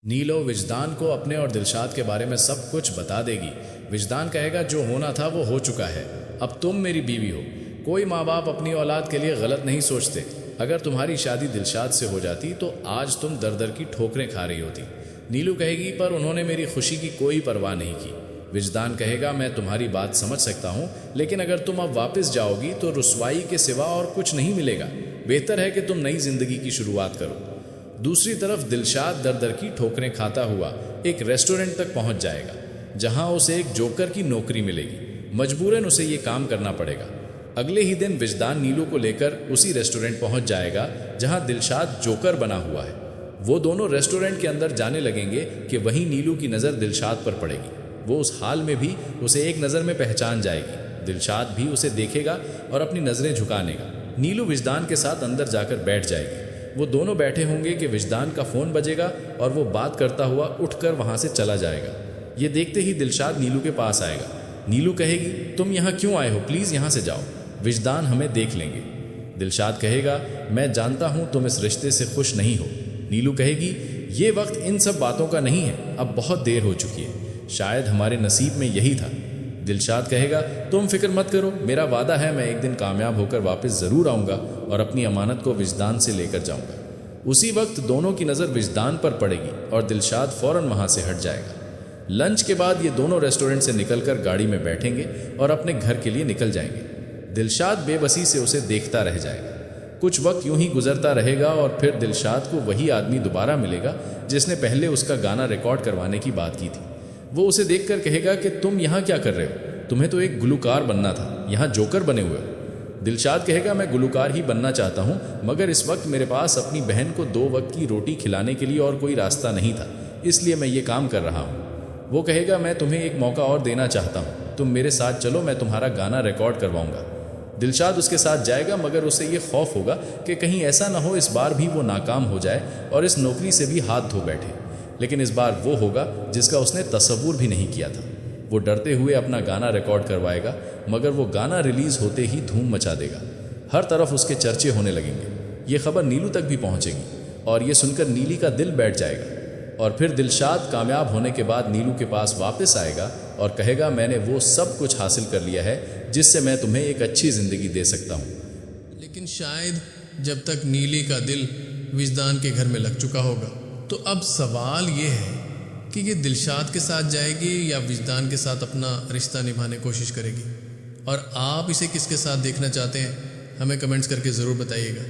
नीलो विजदान को अपने और दिलशाद के बारे में सब कुछ बता देगी। विजदान कहेगा जो होना था वो हो चुका है, अब तुम मेरी बीवी हो। कोई माँ बाप अपनी औलाद के लिए गलत नहीं सोचते। अगर तुम्हारी शादी दिलशाद से हो जाती तो आज तुम दर दर की ठोकरें खा रही होती। नीलू कहेगी पर उन्होंने मेरी खुशी की कोई परवाह नहीं की। विजदान कहेगा मैं तुम्हारी बात समझ सकता हूँ, लेकिन अगर तुम अब वापस जाओगी तो रुसवाई के सिवा और कुछ नहीं मिलेगा। बेहतर है कि तुम नई जिंदगी की शुरुआत करो। दूसरी तरफ दिलशाद दर दर की ठोकरें खाता हुआ एक रेस्टोरेंट तक पहुंच जाएगा, जहां उसे एक जोकर की नौकरी मिलेगी। मजबूरन उसे ये काम करना पड़ेगा। अगले ही दिन विजदान नीलू को लेकर उसी रेस्टोरेंट पहुंच जाएगा जहां दिलशाद जोकर बना हुआ है। वो दोनों रेस्टोरेंट के अंदर जाने लगेंगे कि वहीं नीलू की नज़र दिलशाद पर पड़ेगी। वो उस हाल में भी उसे एक नज़र में पहचान जाएगी। दिलशाद भी उसे देखेगा और अपनी नज़रें झुकानेगा। नीलू विजदान के साथ अंदर जाकर बैठ जाएगी। वो दोनों बैठे होंगे कि विजदान का फ़ोन बजेगा और वो बात करता हुआ उठकर वहाँ से चला जाएगा। ये देखते ही दिलशाद नीलू के पास आएगा। नीलू कहेगी तुम यहाँ क्यों आए हो, प्लीज़ यहाँ से जाओ, विजदान हमें देख लेंगे। दिलशाद कहेगा मैं जानता हूँ तुम इस रिश्ते से खुश नहीं हो। नीलू कहेगी ये वक्त इन सब बातों का नहीं है, अब बहुत देर हो चुकी है, शायद हमारे नसीब में यही था। दिलशाद कहेगा तुम फिक्र मत करो, मेरा वादा है मैं एक दिन कामयाब होकर वापस ज़रूर आऊँगा और अपनी अमानत को विजदान से लेकर जाऊँगा। उसी वक्त दोनों की नज़र विजदान पर पड़ेगी और दिलशाद फ़ौरन वहाँ से हट जाएगा। लंच के बाद ये दोनों रेस्टोरेंट से निकलकर गाड़ी में बैठेंगे और अपने घर के लिए निकल जाएंगे। दिलशाद बेबसी से उसे देखता रह जाएगा। कुछ वक्त यूं ही गुजरता रहेगा और फिर दिलशाद को वही आदमी दोबारा मिलेगा जिसने पहले उसका गाना रिकॉर्ड करवाने की बात की थी। वो उसे देखकर कहेगा कि तुम यहाँ क्या कर रहे हो, तुम्हें तो एक गुलकार बनना था, यहाँ जोकर बने हुए हो। दिलशाद कहेगा मैं गुलकार ही बनना चाहता हूँ, मगर इस वक्त मेरे पास अपनी बहन को 2 वक्त की रोटी खिलाने के लिए और कोई रास्ता नहीं था, इसलिए मैं ये काम कर रहा हूँ। वो कहेगा मैं तुम्हें एक मौका और देना चाहता हूँ, तुम मेरे साथ चलो, मैं तुम्हारा गाना रिकॉर्ड करवाऊँगा। दिलशाद उसके साथ जाएगा, मगर उसे ये खौफ होगा कि कहीं ऐसा ना हो इस बार भी वो नाकाम हो जाए और इस नौकरी से भी हाथ धो बैठे। लेकिन इस बार वो होगा जिसका उसने तसव्वुर भी नहीं किया था। वो डरते हुए अपना गाना रिकॉर्ड करवाएगा, मगर वो गाना रिलीज़ होते ही धूम मचा देगा। हर तरफ उसके चर्चे होने लगेंगे। ये खबर नीलू तक भी पहुंचेगी और ये सुनकर नीली का दिल बैठ जाएगा। और फिर दिलशाद कामयाब होने के बाद नीलू के पास वापस आएगा और कहेगा मैंने वो सब कुछ हासिल कर लिया है जिससे मैं तुम्हें एक अच्छी ज़िंदगी दे सकता हूँ। लेकिन शायद जब तक नीली का दिल विजदान के घर में लग चुका होगा, तो अब सवाल ये है कि ये दिलशाद के साथ जाएगी या विजदान के साथ अपना रिश्ता निभाने की कोशिश करेगी। और आप इसे किसके साथ देखना चाहते हैं हमें कमेंट्स करके ज़रूर बताइएगा।